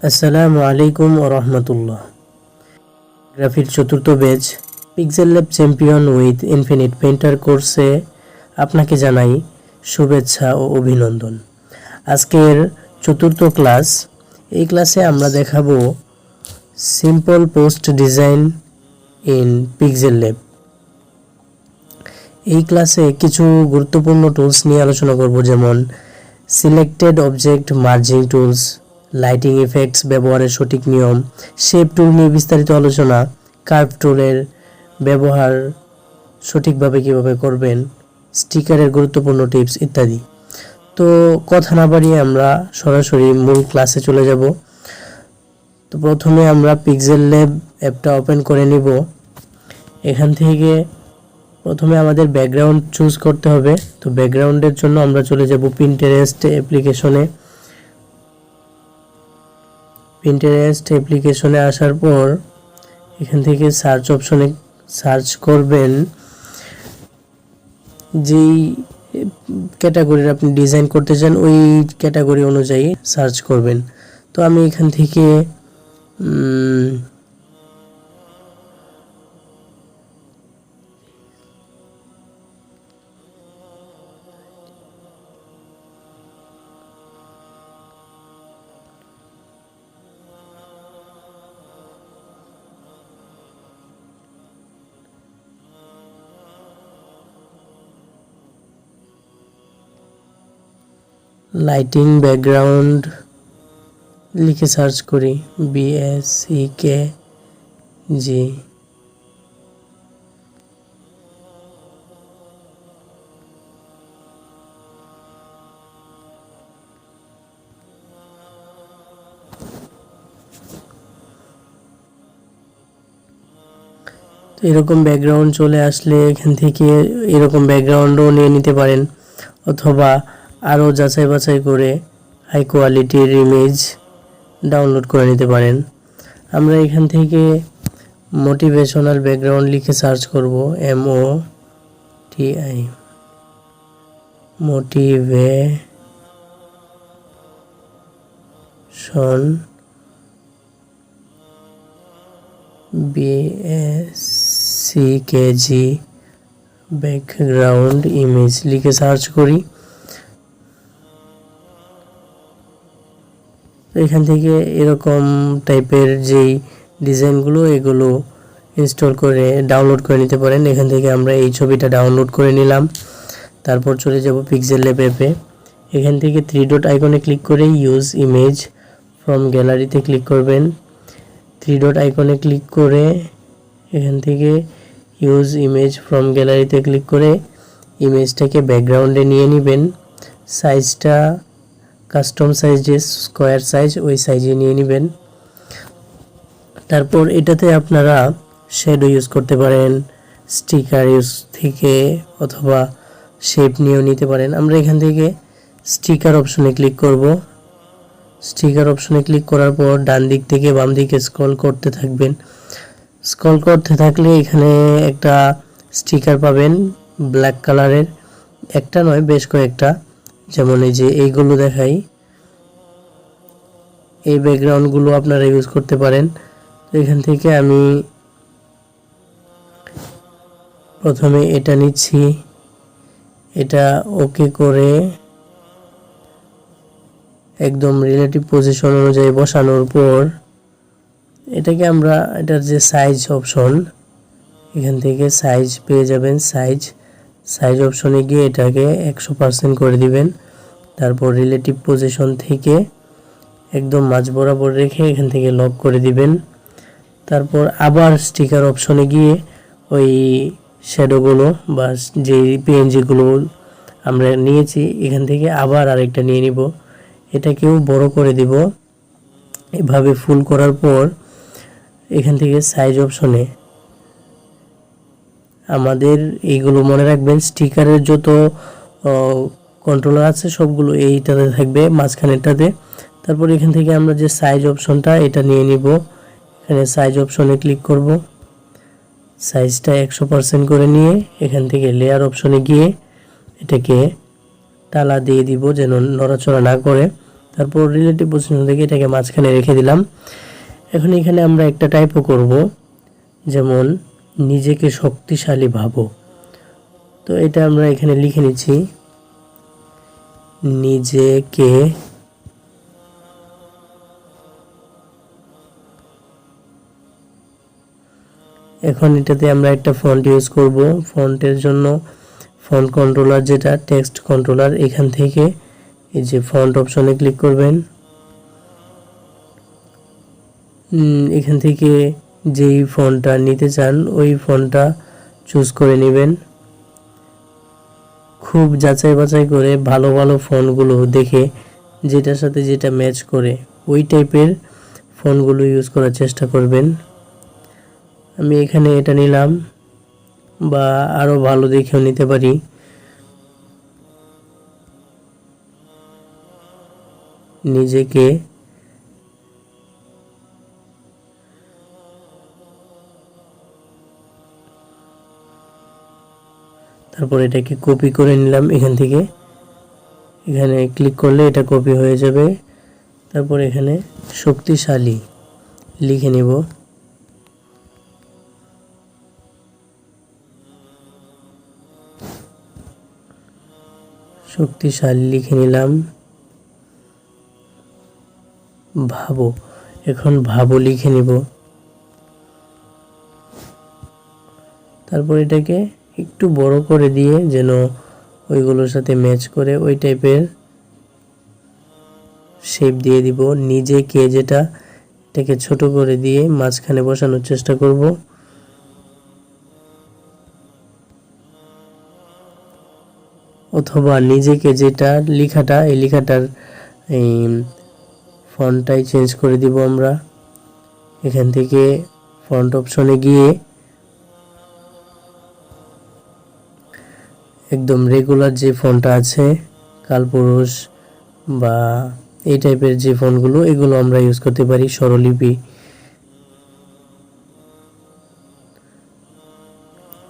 আসসালামু আলাইকুম ওয়া রাহমাতুল্লাহ। গ্রাফির চতুর্থ batch pixel lab champion with infinite painter কোর্সে আপনাকে জানাই শুভেচ্ছা ও অভিনন্দন। আজকের চতুর্থ ক্লাস। এই ক্লাসে আমরা দেখাবো simple post design in pixel lab. এই ক্লাসে কিছু গুরুত্বপূর্ণ টুলস নিয়ে আলোচনা করব, যেমন selected object merging tools, lighting effects ব্যবহারের সঠিক নিয়ম, শেপ টুল নিয়ে বিস্তারিত আলোচনা, কার্ভ টুলের ব্যবহার সঠিকভাবে কিভাবে করবেন, স্টিকারের গুরুত্বপূর্ণ টিপস ইত্যাদি। তো কথা না বাড়িয়ে আমরা সরাসরি মূল ক্লাসে চলে যাব। তো প্রথমে আমরা পিক্সেল ল্যাব অ্যাপটা ওপেন করে নিব। এখান থেকে প্রথমে আমাদের ব্যাকগ্রাউন্ড চুজ করতে হবে। তো ব্যাকগ্রাউন্ডের জন্য আমরা চলে যাব পিন্টারেস্ট অ্যাপ্লিকেশনে। পিন্টারেস্ট অ্যাপ্লিকেশনে আসার পর এখান থেকে সার্চ অপশনে সার্চ করবেন যেই ক্যাটাগরির আপনি ডিজাইন করতে চান ওই ক্যাটাগরি অনুযায়ী সার্চ করবেন। তো আমি এখান থেকে লাইটিং ব্যাকগ্রাউন্ড লিখে সার্চ করি, BSCKG। তো এরকম ব্যাকগ্রাউন্ড চলে আসলে এখান থেকে এরকম ব্যাকগ্রাউন্ডও নিয়ে নিতে পারেন, অথবা আরও যাচাই বাছাই করে হাই কোয়ালিটির ইমেজ ডাউনলোড করে নিতে পারেন। আমরা এখান থেকে মোটিভেশনাল ব্যাকগ্রাউন্ড লিখে সার্চ করব, MOTI, motivation BSCKG background image লিখে সার্চ করি। এখান থেকে এরকম টাইপের যেই ডিজাইনগুলো এগুলো ইনস্টল করে ডাউনলোড করে নিতে পারেন। এখান থেকে আমরা এই ছবিটা ডাউনলোড করে নিলাম। তারপর চলে যাব পিক্সেল ল্যাব অ্যাপে। এখান থেকে 3 ডট আইকনে ক্লিক করে ইউজ ইমেজ ফ্রম গ্যালারিতে ক্লিক করবেন। 3 ডট আইকনে ক্লিক করে এখান থেকে ইউজ ইমেজ ফ্রম গ্যালারিতে ক্লিক করে ইমেজটাকে ব্যাকগ্রাউন্ডে নিয়ে নেবেন। সাইজটা কাস্টম সাইজ, যে স্কোয়ার সাইজ ওই সাইজে নিয়ে নেবেন। তারপর এটাতে আপনারা শ্যাডো ইউজ করতে পারেন, স্টিকার ইউজ থেকে, অথবা শেপ নিয়েও নিতে পারেন। আমরা এখান থেকে স্টিকার অপশনে ক্লিক করব। স্টিকার অপশনে ক্লিক করার পর ডান দিক থেকে বাম দিকে স্ক্রল করতে থাকবেন। স্ক্রল করতে থাকলে এখানে একটা স্টিকার পাবেন ব্ল্যাক কালারের, একটা নয় বেশ কয়েকটা, যেমন এই যে এইগুলো দেখাই, এই ব্যাকগ্রাউন্ডগুলো আপনারা ইউজ করতে পারেন। তো এখান থেকে আমি প্রথমে এটা নিচ্ছি, এটা ওকে করে একদম রিলেটিভ পজিশন অনুযায়ী বসানোর পর এটাকে আমরা এটার যে সাইজ অপশন, এখান থেকে সাইজ পেয়ে যাবেন। সাইজ অপশনে গিয়ে এটাকে 100% করে দিবেন। তারপর রিলেটিভ পজিশন থেকে একদম মাঝ বরাবর রেখে এখান থেকে লক করে দিবেন। তারপর আবার স্টিকার অপশনে গিয়ে ওই শ্যাডোগুলো বা যে PNGগুলো আমরা নিয়েছি এখান থেকে আবার আরেকটা নিয়ে নিব, এটাকেও বড় করে দিব। এভাবে ফুল করার পর এখান থেকে সাইজ অপশনে আমাদের এইগুলো মনে রাখবেন, স্টিকারের যত কন্ট্রোলার আছে সবগুলো এইটাতে থাকবে, মাঝখানেরটাতে। তারপর এখান থেকে আমরা যে সাইজ অপশনটা এটা নিয়ে নিব, এখানে সাইজ অপশনে ক্লিক করব, সাইজটা 100% করে নিয়ে এখান থেকে লেয়ার অপশনে গিয়ে এটাকে তালা দিয়ে দিব যেন নড়াচড়া না করে। তারপর রিলেটিভ পজিশন থেকে এটাকে মাঝখানে রেখে দিলাম। এখন এখানে আমরা একটা টাইপও করব, যেমন নিজেকে শক্তিশালী ভাবো। তো এটা আমরা এখানে লিখে নিচ্ছি, নিজেকে এখন এটাতে আমরা একটা ফন্ট ইউজ করব। ফন্টের জন্য ফন্ট কন্ট্রোলার, যেটা টেক্সট কন্ট্রোলার, এখান থেকে এই যে ফন্ট অপশনে ক্লিক করবেন। এখান থেকে যেই ফন্টটা নিতে চান ওই ফন্টটা চুজ করে নেবেন। খুব যাচাই বাছাই করে ভালো ভালো ফন্টগুলো দেখে যেটার সাথে যেটা ম্যাচ করে ওই টাইপের ফন্টগুলো ইউজ করার চেষ্টা করবেন। আমি এখানে এটা নিলাম, বা আরও ভালো দেখেও নিতে পারি। নিজেকে তারপর এটাকে কপি করে নিলাম এখান থেকে। এখানে ক্লিক করলে এটা কপি হয়ে যাবে। তারপর এখানে শক্তিশালী লিখে নেব। শক্তিশালী লিখে নিলাম। ভাবো, এখন ভাবো লিখে নিব। তারপর এটাকে একটু বড় করে দিয়ে যেন ওইগুলোর সাথে ম্যাচ করে ওই টাইপের শেপ দিয়ে দিব। নিজেকে যেটা, এটাকে ছোট করে দিয়ে মাঝখানে বসানোর চেষ্টা করব। অথবা নিজেকে যেটা লেখাটা, এই লেখাটার এই ফন্টটাই চেঞ্জ করে দিব আমরা। এখান থেকে ফন্ট অপশনে গিয়ে একদম রেগুলার যে ফন্টটা আছে, কালপুরুষ বা এই টাইপের যে ফন্টগুলো, এগুলো আমরা ইউজ করতে পারি। স্বরলিপি,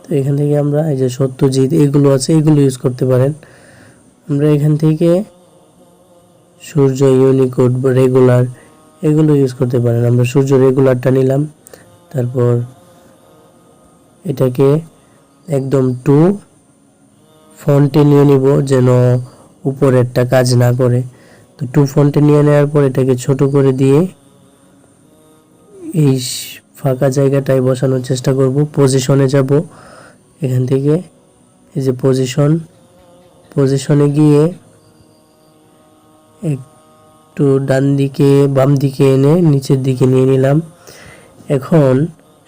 তো এখান থেকে আমরা এই যে সত্যজিৎ এগুলো আছে, এগুলো ইউজ করতে পারেন। আমরা এখান থেকে সূর্য, ইউনিকোড বা রেগুলার, এগুলো ইউজ করতে পারেন। আমরা সূর্য রেগুলারটা নিলাম। তারপর এটাকে একদম টু ফন্টে নিয়ে নিব, যেন উপরেরটা কাজ না করে। তো টু ফন্টে নিয়ে নেওয়ার পর এটাকে ছোট করে দিয়ে এই ফাঁকা জায়গাটায় বসানোর চেষ্টা করব। পজিশনে যাব, এখান থেকে এই যে পজিশনে গিয়ে একটু ডান দিকে বাম দিকে এনে নিচের দিকে নিয়ে নিলাম। এখন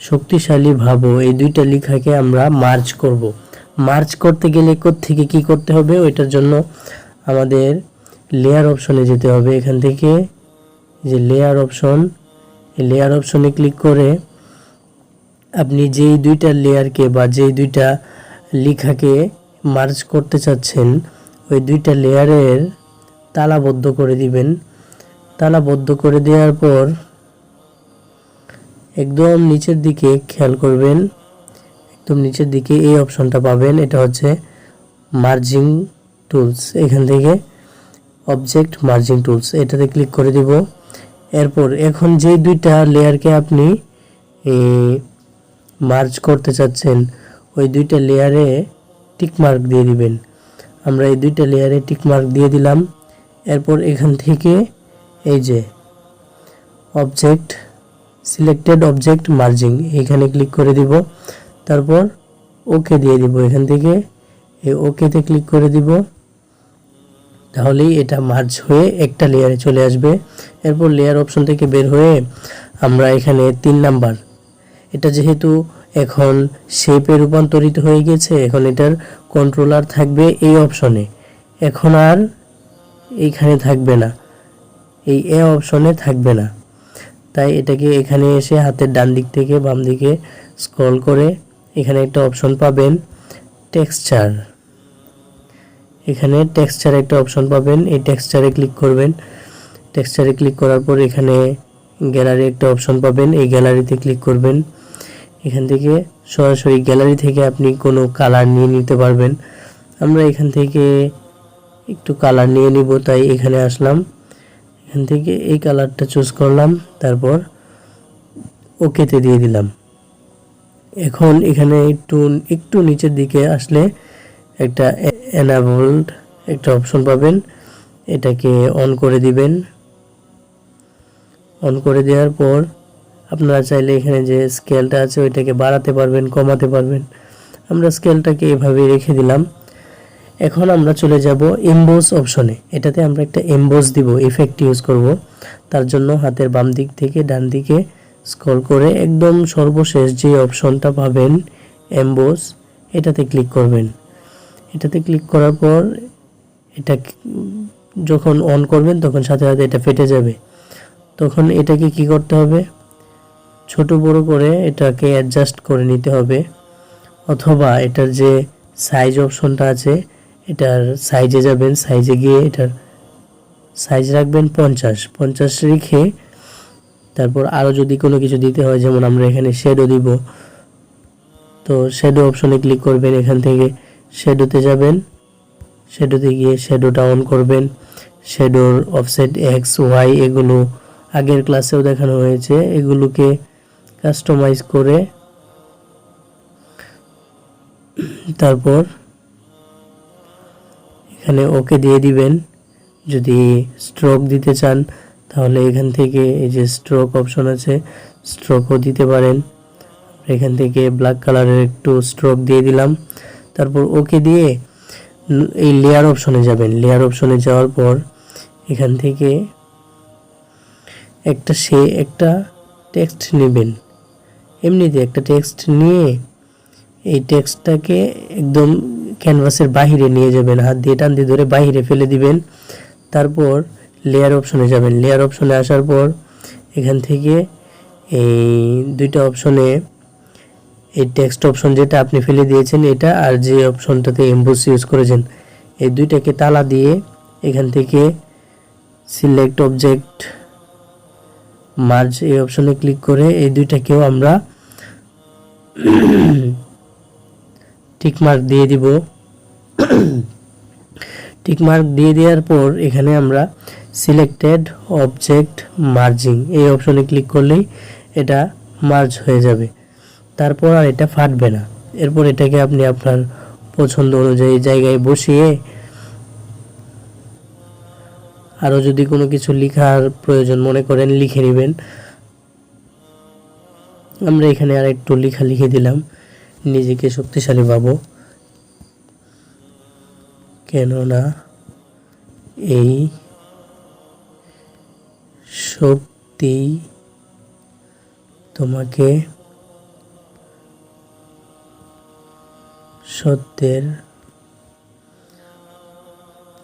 শক্তিশালী ভাবো, এই দুইটা লেখাকে আমরা মার্জ করব। মার্জ করতে গেলে থেকে কি করতে হবে, ওইটার জন্য আমাদের লেয়ার অপশনে যেতে হবে। এখান থেকে যে লেয়ার অপশন, এই লেয়ার অপশনে ক্লিক করে আপনি যেই দুইটা লেয়ারকে বা যেই দুইটা লেখাকে মার্জ করতে চাচ্ছেন, ওই দুইটা লেয়ারের তালাবদ্ধ করে দিবেন। তালাবদ্ধ করে দেওয়ার পর একদম নিচের দিকে খেয়াল করবেন, একদম নিচের দিকে এই অপশনটা পাবেন, এটা হচ্ছে মার্জিং টুলস। এখান থেকে অবজেক্ট মার্জিং টুলস, এটাতে ক্লিক করে দিব। এরপর এখন যে দুইটা লেয়ারকে আপনি মার্জ করতে চাচ্ছেন, ওই দুইটা লেয়ারে টিক মার্ক দিয়ে দিবেন। আমরা এই দুইটা লেয়ারে টিক মার্ক দিয়ে দিলাম। এরপর এখান থেকে এই যে অবজেক্ট সিলেক্টেড অবজেক্ট মার্জিং, এখানে ক্লিক করে দিব। তারপর ওকে দিয়ে দিব। এখান থেকে এই ওকেতে ক্লিক করে দিব, তাহলেই এটা মার্জ হয়ে একটা লেয়ারে চলে আসবে। এরপর লেয়ার অপশন থেকে বের হয়ে আমরা এখানে 3 নাম্বার, এটা যেহেতু এখন শেপে রূপান্তরিত হয়ে গেছে, এখন এটার কন্ট্রোলার থাকবে এই অপশনে, এখন আর এইখানে থাকবে না, এই এ অপশনে থাকবে না। তাই এটাকে এখানে এসে হাতের ডান দিক থেকে বাম দিকে স্ক্রল করে এখানে একটা অপশন পাবেন টেক্সচার। এখানে টেক্সচার একটা অপশন পাবেন, এই টেক্সচারে ক্লিক করবেন। টেক্সচারে ক্লিক করার পর এখানে গ্যালারি একটা অপশন পাবেন, এই গ্যালারিতে ক্লিক করবেন। এখান থেকে সরাসরি গ্যালারি থেকে আপনি কোনো কালার নিয়ে নিতে পারবেন। আমরা এখান থেকে একটু কালার নিয়ে নিব, তাই এখানে আসলাম। এখান থেকে এই কালারটা চুজ করলাম, তারপর ওকেতে দিয়ে দিলাম। এখন এখানে একটু নিচের দিকে আসলে একটা এনাবলড একটা অপশন পাবেন, এটাকে অন করে দিবেন। অন করে দেওয়ার পর আপনারা চাইলে এখানে যে স্কেলটা আছে ওইটাকে বাড়াতে পারবেন, কমাতে পারবেন। আমরা স্কেলটাকে এভাবে রেখে দিলাম। এখন আমরা চলে যাব এমবোস অপশনে। এটাতে আমরা একটা এমবোস দিব, ইফেক্ট ইউজ করব। তার জন্য হাতের বাম দিক থেকে ডান দিকে স্ক্রল করে একদম সর্বশেষ যে অপশনটা পাবেন এমবোস, এটাতে ক্লিক করবেন। এটাতে ক্লিক করার পর এটা যখন অন করবেন তখন সাথে সাথে এটা ফেটে যাবে। তখন এটাকে কি করতে হবে, ছোট বড় করে এটাকে অ্যাডজাস্ট করে নিতে হবে, অথবা এটার যে সাইজ অপশনটা আছে এটার সাইজে যাবেন, সাইজে গিয়ে এটার সাইজ রাখবেন 50 রেখে তারপর আরও যদি কোনো কিছু দিতে হয়, যেমন আমরা এখানে শ্যাডো দিব, তো শ্যাডো অপশনে ক্লিক করবেন। এখান থেকে শ্যাডোতে যাবেন, শ্যাডোতে গিয়ে শ্যাডোটা অন করবেন। শ্যাডোর অফসেট এক্স ওয়াই এগুলো আগের ক্লাসেও দেখানো হয়েছে, এগুলোকে কাস্টমাইজ করে তারপর এখানে ওকে দিয়ে দিবেন। যদি স্ট্রোক দিতে চান তাহলে এখান থেকে এই যে স্ট্রোক অপশন আছে, স্ট্রোকও দিতে পারেন। এখান থেকে ব্ল্যাক কালারের একটু স্ট্রোক দিয়ে দিলাম। তারপর ওকে দিয়ে এই লেয়ার অপশনে যাবেন। লেয়ার অপশনে যাওয়ার পর এখান থেকে একটা টেক্সট নেবেন। এমনিতে একটা টেক্সট নিয়ে এই টেক্সটটাকে একদম ক্যানভাসের বাহিরে নিয়ে যাবেন, হাত দিয়ে টান দিয়ে ধরে বাহিরে ফেলে দিবেন। তারপর লেয়ার অপশনে যাবেন। লেয়ার অপশনে আসার পর এখান থেকে এই দুইটা অপশনে এই টেক্সট অপশন যেটা আপনি ফেলে দিয়েছেন এটা, আর যে অপশনটাতে এমবোস ইউজ করেছেন, এই দুইটাকে তালা দিয়ে এখান থেকে সিলেক্ট অবজেক্ট মার্জ এই অপশনে ক্লিক করে এই দুইটাকেও আমরা টিকমার্ক দিয়ে দিব। টিকমার্ক দিয়ে দেওয়ার পর এখানে আমরা সিলেক্টেড অবজেক্ট মার্জিং এই অপশনে ক্লিক করলেই এটা মার্জ হয়ে যাবে। তারপর আর এটা ফাটবে না। এরপর এটাকে আপনি আপনার পছন্দ অনুযায়ী জায়গায় বসিয়ে আরও যদি কোনো কিছু লেখার প্রয়োজন মনে করেন লিখে নেবেন। আমরা এখানে আর একটু লেখা লিখে দিলাম, নিজেকে শক্তিশালী পাবো, কেননা এই শক্তি তোমাকে সত্যের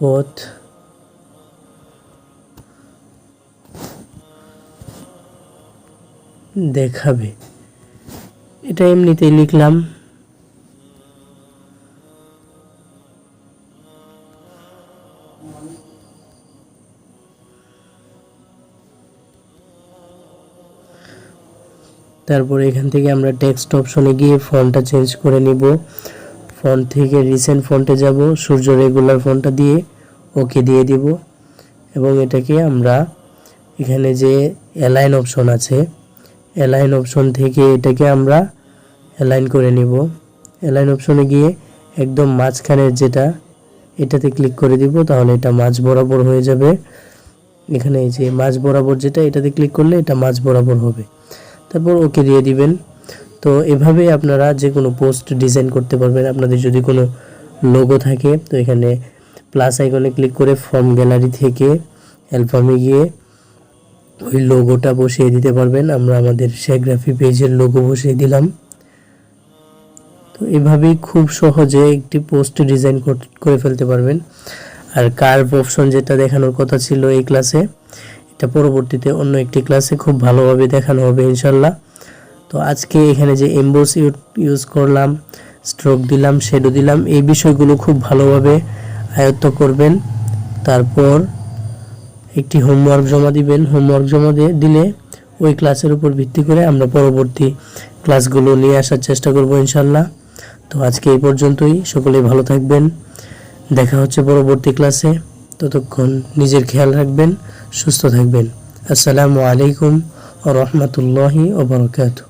পথ দেখাবে। এটা এমনিতেই লিখলাম। তারপর এখান থেকে আমরা টেক্সট অপশনে গিয়ে ফন্টটা চেঞ্জ করে নিব। ফন্ট থেকে রিসেন্ট ফন্টে যাব, সূর্য রেগুলার ফন্টটা দিয়ে ওকে দিয়ে দিব। এবং এটাকে আমরা এখানে যে অ্যালাইন অপশন আছে, অ্যালাইন অপশন থেকে এটাকে আমরা অ্যালাইন করে নিব। অ্যালাইন অপশনে গিয়ে একদম মাঝখানের যেটা এটাতে ক্লিক করে দিব, তাহলে এটা মাঝ বরাবর হয়ে যাবে। এখানে এই যে মাঝ বরাবর যেটা, এটাতে ক্লিক করলে এটা মাঝ বরাবর হবে। তারপর ওকে দিয়ে দিবেন। তো এভাবে আপনারা যে কোনো পোস্ট ডিজাইন করতে পারবেন। আপনাদের যদি কোনো লোগো থাকে তো এখানে প্লাস আইকনে ক্লিক করে ফর্ম গ্যালারি থেকে অ্যালবামে গিয়ে ওই লোগোটা বসিয়ে দিতে পারবেন। আমরা আমাদের সেগ্রাফি পেজের লোগো বসিয়ে দিলাম। তো এভাবেই খুব সহজে একটি পোস্ট ডিজাইন করে ফেলতে পারবেন। আর কার্ভ অপশন যেটা দেখানোর কথা ছিল এই ক্লাসে, এটা পরবর্তীতে অন্য একটি ক্লাসে খুব ভালোভাবে দেখানো হবে ইনশাল্লাহ। তো আজকে এখানে যে এমবোস ইউজ করলাম, স্ট্রোক দিলাম, শ্যাডো দিলাম, এই বিষয়গুলো খুব ভালোভাবে আয়ত্ত করবেন। তারপর একটি হোমওয়ার্ক জমা দিবেন। হোমওয়ার্ক জমা দিলে ওই ক্লাসের উপর ভিত্তি করে আমরা পরবর্তী ক্লাসগুলো নিয়ে আসার চেষ্টা করব ইনশাল্লাহ। তো আজকে এই পর্যন্তই। সকলেই ভালো থাকবেন, দেখা হচ্ছে পরবর্তী ক্লাসে। ততক্ষণ নিজের খেয়াল রাখবেন। সুস্থ থাকবেন। আসসালামু আলাইকুম ওয়া রাহমাতুল্লাহি ওয়া বারাকাতুহু।